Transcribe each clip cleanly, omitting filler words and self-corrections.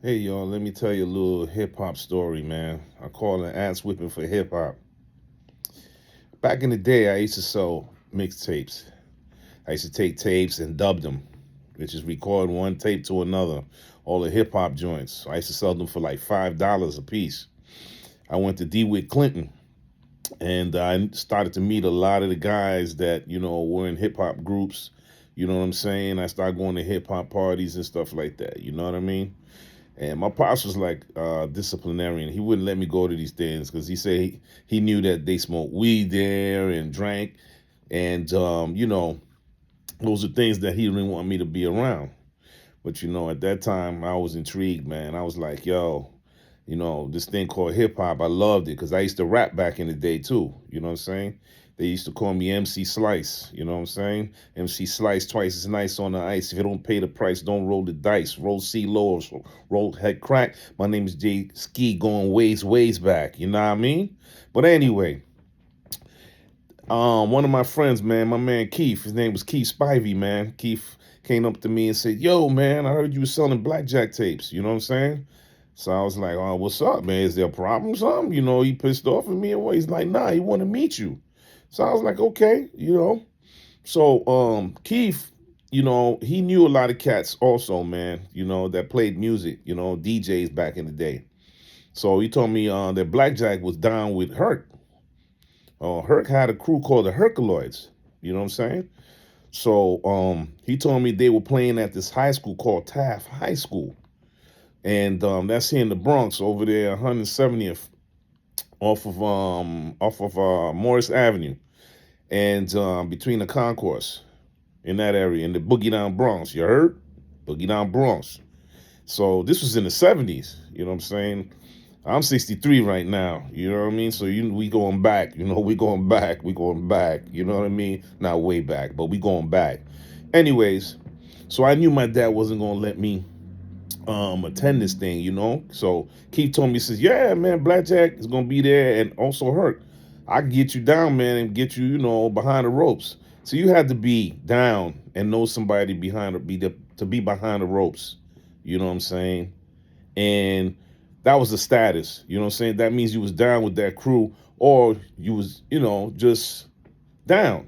Hey y'all, let me tell you a little hip hop story, man. I call it ass whipping for hip hop. Back in the day, I used to sell mixtapes. I used to take tapes and dub them, which is record one tape to another. All the hip hop joints. I used to sell them for like $5 a piece. I went to DeWitt Clinton, and I started to meet a lot of the guys that were in hip hop groups. You know what I'm saying? I started going to hip hop parties and stuff like that. You know what I mean? And my pops was like disciplinarian. He wouldn't let me go to these things because he said he knew that they smoked weed there and drank, and those are things that he didn't want me to be around. But at that time I was intrigued, man. I was like, yo, this thing called hip hop. I loved it because I used to rap back in the day too. You know what I'm saying? They used to call me MC Slice. You know what I'm saying? MC Slice, twice as nice on the ice. If you don't pay the price, don't roll the dice. Roll C low, roll head crack. My name is Jay Ski, going ways back. You know what I mean? But anyway, one of my friends, man, my man Keith, his name was Keith Spivey, man. Keith came up to me and said, "Yo, man, I heard you were selling blackjack tapes." You know what I'm saying? So I was like, "Oh, what's up, man? Is there a problem, something?" He pissed off at me and what? He's like, "Nah, he want to meet you." So I was like, "Okay." So Keith, he knew a lot of cats also, man. That played music, DJs back in the day. So he told me that Blackjack was down with Herc. Herc had a crew called the Herculoids. You know what I'm saying? So he told me they were playing at this high school called Taft High School, and that's here in the Bronx, over there, 170th, off of Morris Avenue, and between the concourse in that area, in the Boogie Down Bronx. You heard? Boogie Down Bronx. So this was in the 70s. You know what I'm saying? I'm 63 right now. You know what I mean? So we going back. We going back. We going back. You know what I mean? Not way back, but we going back. Anyways, so I knew my dad wasn't gonna let me attend this thing. So Keith told me, he says, "Yeah, man, Blackjack is gonna be there and also Hurt. I can get you down, man, and get you, behind the ropes." So you had to be down and know somebody to be behind the ropes. You know what I'm saying? And that was the status. You know what I'm saying? That means you was down with that crew, or you was, just down.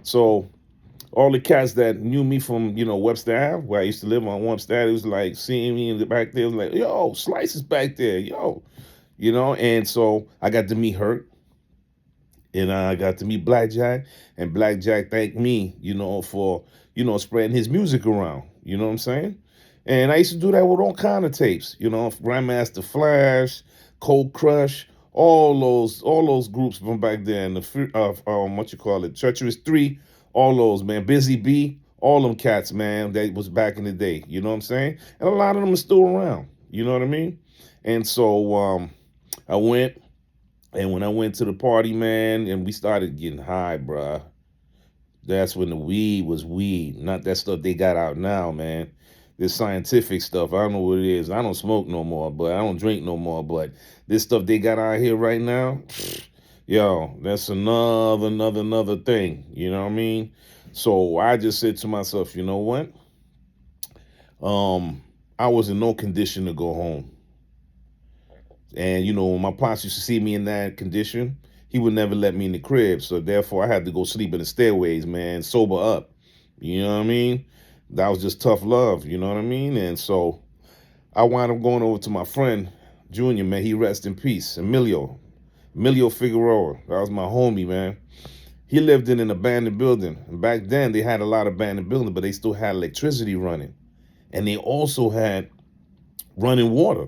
So all the cats that knew me from, Webster Ave, where I used to live on Webster Ave, it was like seeing me in the back there, it was like, "Yo, Slice is back there, yo." And so I got to meet Hurt, and I got to meet Blackjack, and Blackjack thanked me, for, spreading his music around. You know what I'm saying? And I used to do that with all kind of tapes, Grandmaster Flash, Cold Crush, all those groups from back then. What you call it, Treacherous Three, all those, man. Busy Bee, all them cats, man. That was back in the day. You know what I'm saying? And a lot of them are still around. You know what I mean? And so I went, and when I went to the party, man, and we started getting high, bruh, that's when the weed was weed, not that stuff they got out now, man. This scientific stuff, I don't know what it is. I don't smoke no more, but I don't drink no more. But this stuff they got out here right now, yo, that's another thing. You know what I mean? So I just said to myself, you know what? I was in no condition to go home. And when my pops used to see me in that condition, he would never let me in the crib. So therefore, I had to go sleep in the stairways, man, sober up. You know what I mean? That was just tough love. You know what I mean? And so I wound up going over to my friend Junior, man. He rest in peace, Emilio Figueroa. That was my homie, man. He lived in an abandoned building, and back then they had a lot of abandoned buildings, but they still had electricity running, and they also had running water.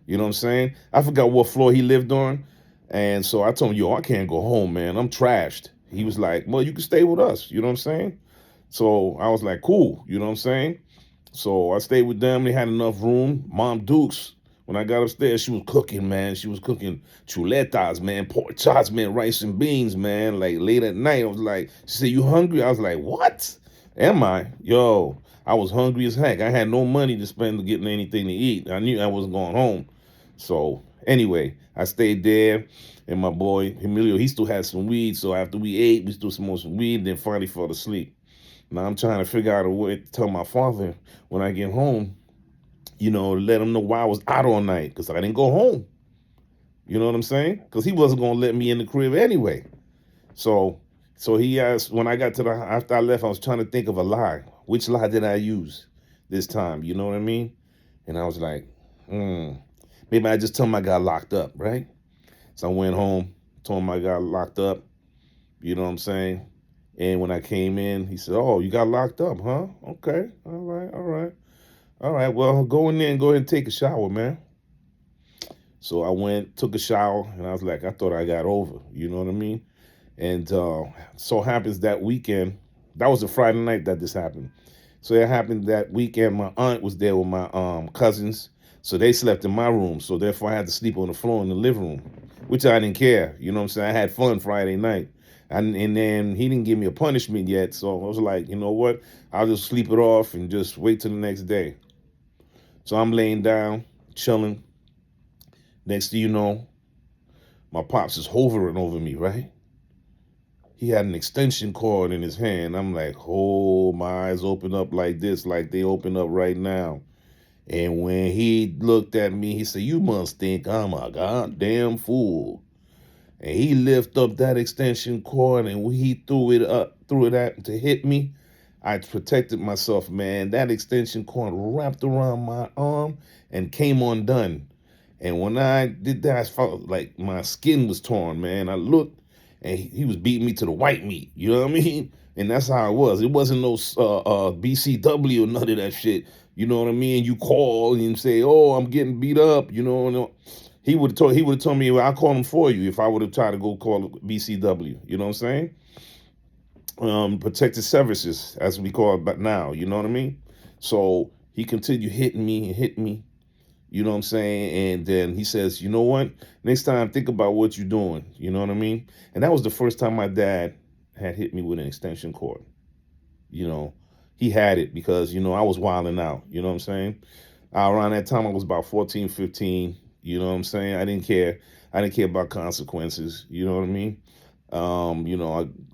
You know what I'm saying? I forgot what floor he lived on. And so I told him, "Yo, I can't go home, man. I'm trashed." He was like, "Well, you can stay with us." You know what I'm saying? So I was like, "Cool." You know what I'm saying? So I stayed with them. They had enough room. Mom Dukes, when I got upstairs, she was cooking, man. She was cooking chuletas, man, pork chops, man, rice and beans, man. Like late at night, I was like, she said, "You hungry?" I was like, "What? Am I?" Yo, I was hungry as heck. I had no money to spend getting anything to eat. I knew I wasn't going home. So anyway, I stayed there, and my boy Emilio, he still had some weed. So after we ate, we still smoked some weed, and then finally fell asleep. Now I'm trying to figure out a way to tell my father when I get home, let him know why I was out all night because I didn't go home. You know what I'm saying? Because he wasn't gonna let me in the crib anyway. So, so he asked when I got to the after I left, I was trying to think of a lie. Which lie did I use this time? You know what I mean? And I was like, maybe I just told him I got locked up, right? So I went home, told him I got locked up. You know what I'm saying? And when I came in, he said, "Oh, you got locked up, huh? Okay, all right, all right, all right. Well, go in there and go ahead and take a shower, man." So I went, took a shower, and I was like, I thought I got over. You know what I mean? And so happens that weekend, that was a Friday night that this happened. So it happened that weekend. My aunt was there with my cousins, so they slept in my room. So therefore, I had to sleep on the floor in the living room, which I didn't care. You know what I'm saying? I had fun Friday night, and then he didn't give me a punishment yet. So I was like, you know what? I'll just sleep it off and just wait till the next day. So I'm laying down, chilling. Next thing you know, my pops is hovering over me, right? He had an extension cord in his hand. I'm like, oh, my eyes open up like this, like they open up right now. And when he looked at me, he said, "You must think I'm a goddamn fool." And he lifted up that extension cord and he threw it at to hit me. I protected myself, man. That extension cord wrapped around my arm and came undone. And when I did that, I felt like my skin was torn, man. I looked and he was beating me to the white meat. You know what I mean? And that's how it was. It wasn't no BCW or none of that shit. You know what I mean? You call and say, "Oh, I'm getting beat up." You know, he would have told me, "Well, I'll call him for you," if I would have tried to go call BCW. You know what I'm saying? Protective services, as we call it, but now, you know what I mean? So he continued hitting me and hitting me. You know what I'm saying? And then he says, "You know what? Next time, think about what you're doing." You know what I mean? And that was the first time my dad had hit me with an extension cord. You know, he had it because, I was wilding out. You know what I'm saying? Around that time, I was about 14, 15. You know what I'm saying? I didn't care. I didn't care about consequences. You know what I mean?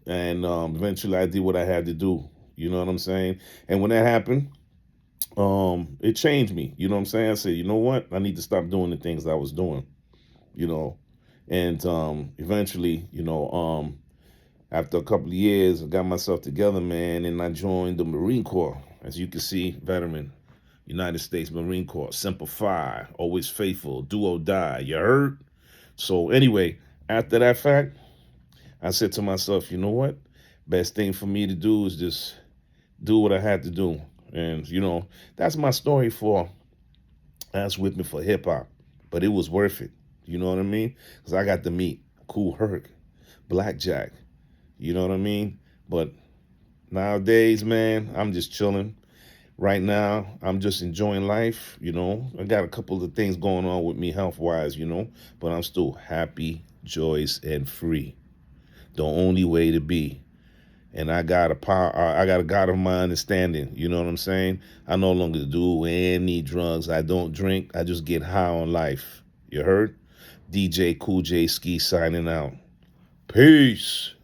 And eventually I did what I had to do. You know what I'm saying? And when that happened, it changed me. You know what I'm saying? I said, you know what? I need to stop doing the things I was doing. You know, and eventually, after a couple of years, I got myself together, man, and I joined the Marine Corps. As you can see, veteran, United States Marine Corps, Semper Fi, always faithful, do or die. You heard? So anyway, after that fact, I said to myself, you know what? Best thing for me to do is just do what I had to do. And, that's my story for Ass With Me for hip hop. But it was worth it. You know what I mean? Because I got to meet Kool Herc, Blackjack. You know what I mean? But nowadays, man, I'm just chilling. Right now, I'm just enjoying life. I got a couple of things going on with me health wise, but I'm still happy, joyous, and free. The only way to be. And I got a power. I got a God of my understanding. You know what I'm saying? I no longer do any drugs. I don't drink. I just get high on life. You heard? DJ Cool J Ski signing out. Peace.